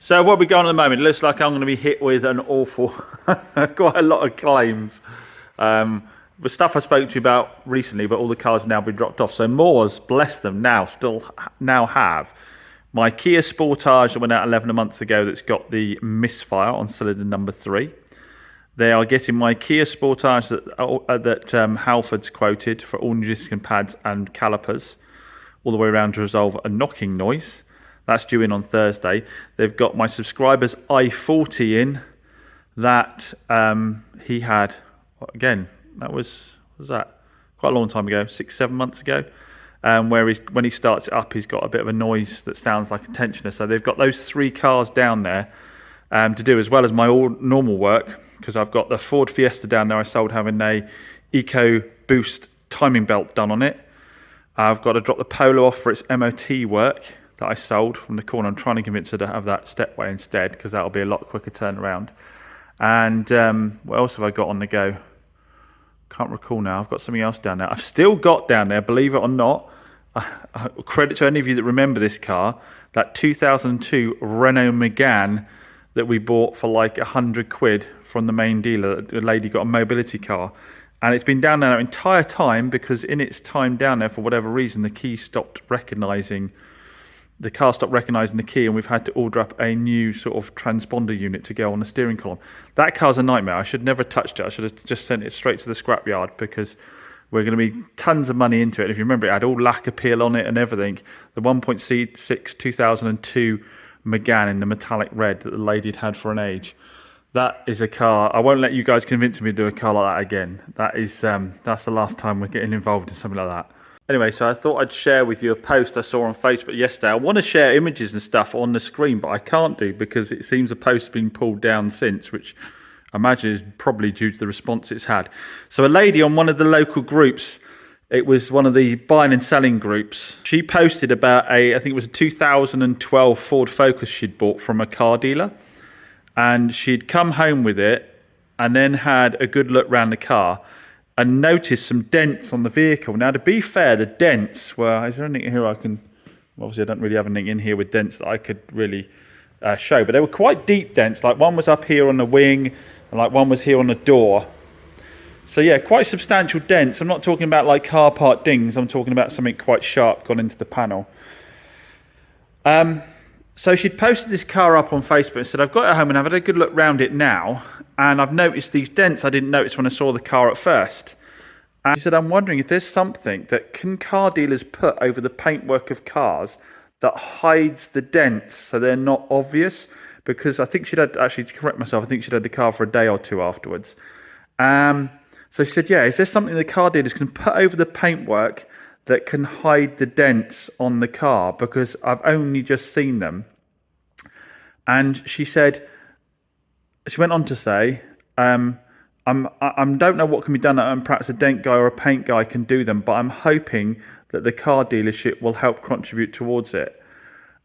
So what we got on at the moment, it looks like I'm going to be hit with an awful, quite a lot of claims. The stuff I spoke to you about recently, but all the cars have now been dropped off. So Moors, bless them, now have my Kia Sportage that went out 11 months ago that's got the misfire on cylinder number 3. They are getting my Kia Sportage that Halford's quoted for all new disc and pads and calipers, all the way around to resolve a knocking noise. That's due in on Thursday. They've got my subscriber's i40 in that he had, again, that was that? Quite a long time ago, 6-7 months ago, where when he starts it up, he's got a bit of a noise that sounds like a tensioner. So they've got those 3 cars down there to do, as well as my normal work, because I've got the Ford Fiesta down there I sold having a Eco Boost timing belt done on it. I've got to drop the Polo off for its MOT work that I sold from the corner. I'm trying to convince her to have that stepway instead, because that'll be a lot quicker turnaround. And what else have I got on the go? Can't recall now. I've got something else down there. I've still got down there, believe it or not, credit to any of you that remember this car, that 2002 Renault Megane that we bought for like 100 quid from the main dealer. The lady got a mobility car. And it's been down there the entire time, because in its time down there, for whatever reason, the car stopped recognising the key, and we've had to order up a new sort of transponder unit to go on the steering column. That car's a nightmare. I should never have touched it. I should have just sent it straight to the scrapyard, because we're going to be tons of money into it. And if you remember, it had all lacquer peel on it and everything. The 1.6 2002 Megane in the metallic red that the lady had for an age. That is a car. I won't let you guys convince me to do a car like that again. That's the last time we're getting involved in something like that. Anyway, so I thought I'd share with you a post I saw on Facebook yesterday. I want to share images and stuff on the screen, but I can't do, because it seems a post's been pulled down since, which I imagine is probably due to the response it's had. So a lady on one of the local groups, it was one of the buying and selling groups, she posted about I think it was a 2012 Ford Focus she'd bought from a car dealer. And she'd come home with it and then had a good look around the car and noticed some dents on the vehicle. Now, to be fair, the dents were... Is there anything here I can... Obviously, I don't really have anything in here with dents that I could really show. But they were quite deep dents. Like, one was up here on the wing, and like one was here on the door. So, yeah, quite substantial dents. I'm not talking about, like, car part dings. I'm talking about something quite sharp gone into the panel. So she'd posted this car up on Facebook and said, I've got it home and I've had a good look round it now, and I've noticed these dents I didn't notice when I saw the car at first. And she said, I'm wondering if there's something that can car dealers put over the paintwork of cars that hides the dents so they're not obvious, because I think she'd had, actually to correct myself, I think she'd had the car for a day or two afterwards. So she said, yeah, is there something the car dealers can put over the paintwork that can hide the dents on the car, because I've only just seen them. And she said, she went on to say, I don't know what can be done, and perhaps a dent guy or a paint guy can do them, but I'm hoping that the car dealership will help contribute towards it.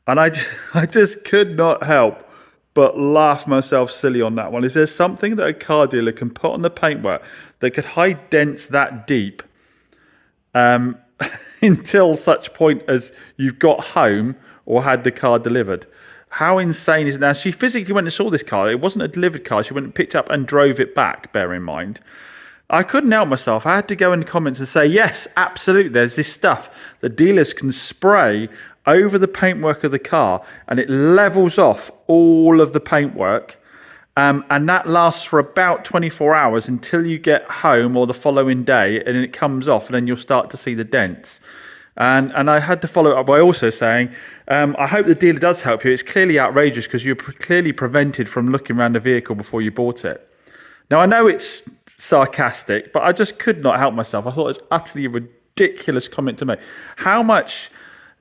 And I just could not help but laugh myself silly on that one. Is there something that a car dealer can put on the paintwork that could hide dents that deep? Until such point as you've got home or had the car delivered. How insane is it? Now, she physically went and saw this car. It wasn't a delivered car. She went and picked up and drove it back, bear in mind. I couldn't help myself. I had to go in the comments and say, yes, absolutely. There's this stuff that dealers can spray over the paintwork of the car, and it levels off all of the paintwork. And that lasts for about 24 hours until you get home or the following day, and it comes off, and then you'll start to see the dents. And I had to follow it up by also saying, I hope the dealer does help you. It's clearly outrageous, because you're clearly prevented from looking around the vehicle before you bought it. Now, I know it's sarcastic, but I just could not help myself. I thought it was utterly a ridiculous comment to make. How much...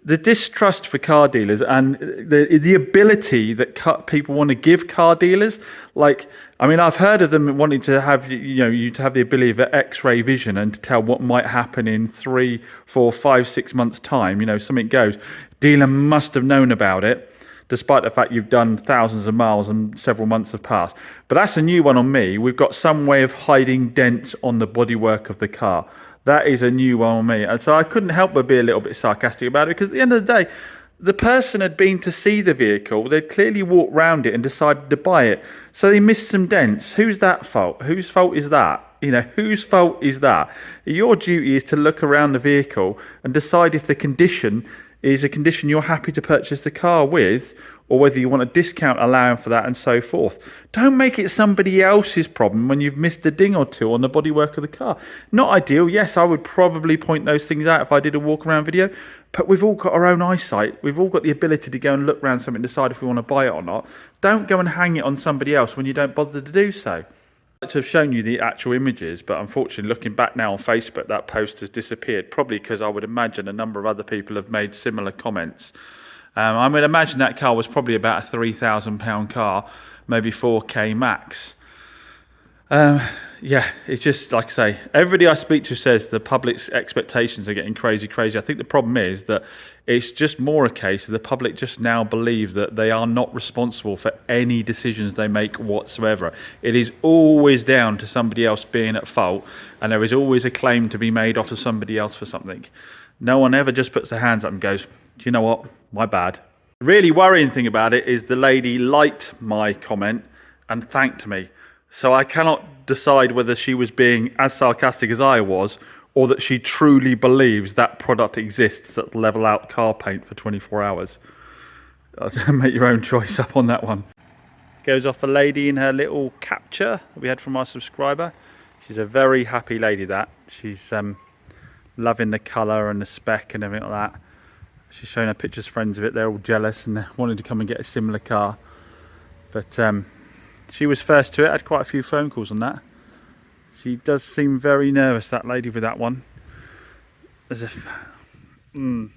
the distrust for car dealers and the ability that people want to give car dealers, like, I mean, I've heard of them wanting to have, you to have the ability of X-ray vision and to tell what might happen in 3, 4, 5, 6 months' time. Something goes. Dealer must have known about it, despite the fact you've done thousands of miles and several months have passed. But that's a new one on me. We've got some way of hiding dents on the bodywork of the car. That is a new one on me. And so I couldn't help but be a little bit sarcastic about it, because at the end of the day, The person had been to see the vehicle. They'd clearly walked round it and decided to buy it. So they missed some dents. Who's that fault? Whose fault is that? You know, whose fault is that? Your duty is to look around the vehicle and decide if the condition is a condition you're happy to purchase the car with, or whether you want a discount allowing for that and so forth. Don't make it somebody else's problem when you've missed a ding or two on the bodywork of the car. Not ideal. Yes, I would probably point those things out if I did a walk around video, but we've all got our own eyesight. We've all got the ability to go and look around something and decide if we want to buy it or not. Don't go and hang it on somebody else when you don't bother to do so. I'd like to have shown you the actual images, but unfortunately looking back now on Facebook, that post has disappeared, probably because I would imagine a number of other people have made similar comments. I would imagine that car was probably about a £3,000 car, maybe 4K max. Yeah, it's just like I say, everybody I speak to says the public's expectations are getting crazy. I think the problem is that it's just more a case of the public just now believe that they are not responsible for any decisions they make whatsoever. It is always down to somebody else being at fault, and there is always a claim to be made off of somebody else for something. No one ever just puts their hands up and goes, do you know what, my bad. The really worrying thing about it is the lady liked my comment and thanked me. So I cannot decide whether she was being as sarcastic as I was, or that she truly believes that product exists that level out car paint for 24 hours. Make your own choice up on that one. Goes off a lady in her little capture that we had from our subscriber. She's a very happy lady, that. She's loving the colour and the spec and everything like that. She's showing her pictures, friends of it. They're all jealous and wanting to come and get a similar car. But she was first to it. I had quite a few phone calls on that. She does seem very nervous, that lady, with that one. As if, we'll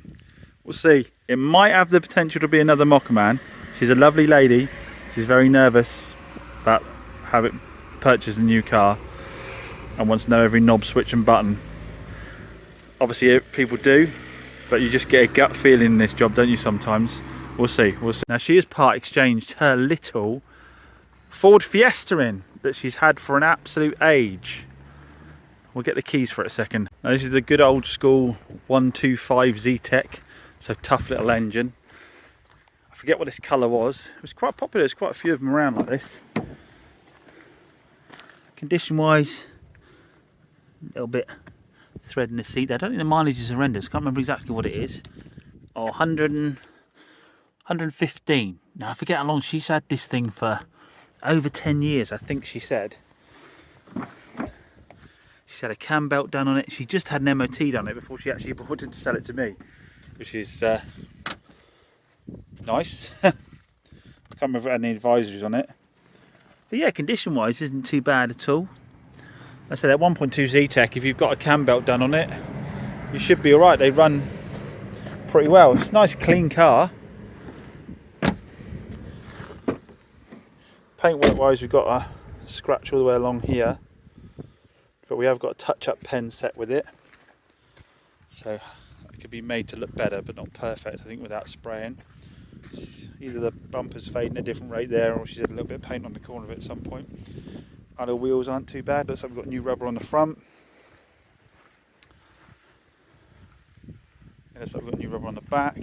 see. It might have the potential to be another Mokka-Man. She's a lovely lady. She's very nervous about having purchased a new car and wants to know every knob, switch and button. Obviously people do, but you just get a gut feeling in this job, don't you, sometimes? We'll see. Now, she has part exchanged her little Ford Fiesta in that she's had for an absolute age. We'll get the keys for it a second. Now, this is the good old school 125 Zetec. So tough little engine. I forget what this colour was. It was quite popular. There's quite a few of them around like this. Condition wise, a little bit thread in the seat. I don't think the mileage is horrendous. Can't remember exactly what it is. Oh, 115. Now I forget how long she's had this thing for. Over 10 years, I think she said. She's had a cam belt done on it. She just had an MOT done on it before she actually bought it to sell it to me, which is nice. I can't remember if it had any advisories on it. But yeah, condition-wise, isn't too bad at all. I said that 1.2 Zetec, if you've got a cam belt done on it, you should be all right. They run pretty well. It's a nice, clean car. Paintwork wise, we've got a scratch all the way along here, but we have got a touch-up pen set with it, so it could be made to look better, but not perfect, I think, without spraying. Either the bumper's fading at a different rate there, or she's had a little bit of paint on the corner of it at some point. Other wheels aren't too bad. Looks like we've got new rubber on the front. Looks like we've got new rubber on the back.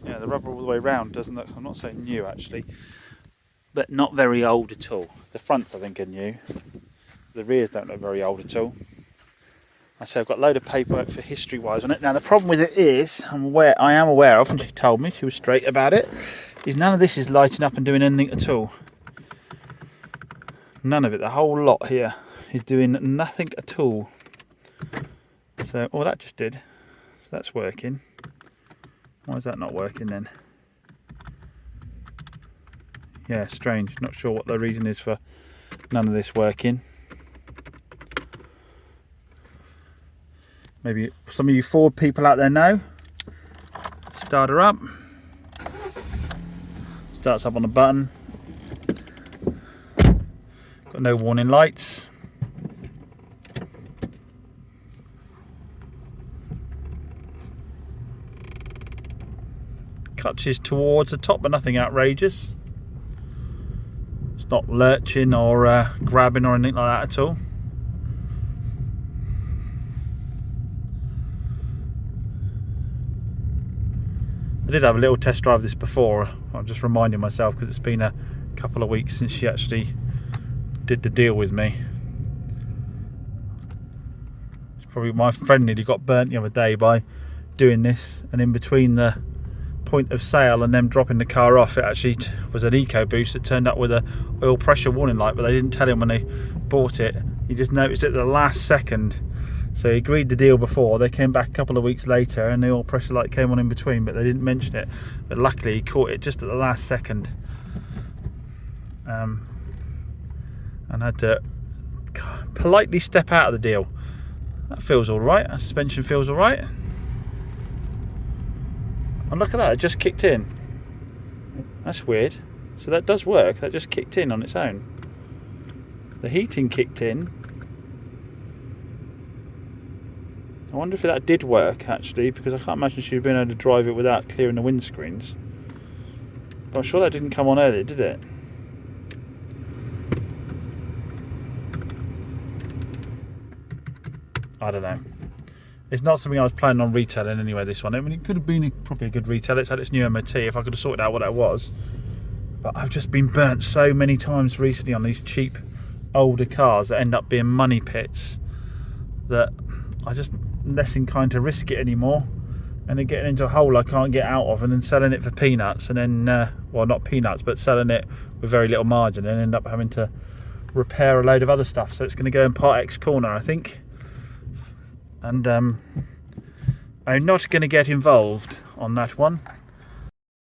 Yeah, the rubber all the way round doesn't look, I'm not saying new actually, but not very old at all. The fronts I think are new. The rears don't look very old at all. I say I've got a load of paperwork for history wise on it. Now the problem with it is, I am aware of, and she told me, she was straight about it, is none of this is lighting up and doing anything at all. None of it, the whole lot here is doing nothing at all. So, oh, that just did. So that's working. Why is that not working then? Yeah, strange. Not sure what the reason is for none of this working. Maybe some of you Ford people out there know. Start her up. Starts up on a button. Got no warning lights. Clutches towards the top, but nothing outrageous. It's not lurching or grabbing or anything like that at all. did have a little test drive this before. I'm just reminding myself because it's been a couple of weeks since she actually did the deal with me. It's probably my friend nearly got burnt the other day by doing this, and in between the point of sale and them dropping the car off, it actually was an EcoBoost that turned up with a oil pressure warning light, but they didn't tell him when they bought it. He just noticed it at the last second. So he agreed the deal before. They came back a couple of weeks later and the oil pressure light came on in between, but they didn't mention it. But luckily he caught it just at the last second. And had to politely step out of the deal. That feels alright. That suspension feels alright. And look at that, it just kicked in. That's weird. So that does work. That just kicked in on its own. The heating kicked in. I wonder if that did work actually, because I can't imagine she'd been able to drive it without clearing the windscreens. But I'm sure that didn't come on earlier, did it? I don't know. It's not something I was planning on retailing anyway, this one. I mean, it could have been probably a good retail. It's had its new MOT if I could have sorted out what that was. But I've just been burnt so many times recently on these cheap older cars that end up being money pits that I just less inclined to risk it anymore, and then getting into a hole I can't get out of and then selling it for peanuts, and then well, not peanuts, but selling it with very little margin and end up having to repair a load of other stuff. So it's going to go in Part X corner, I think. And I'm not going to get involved on that one.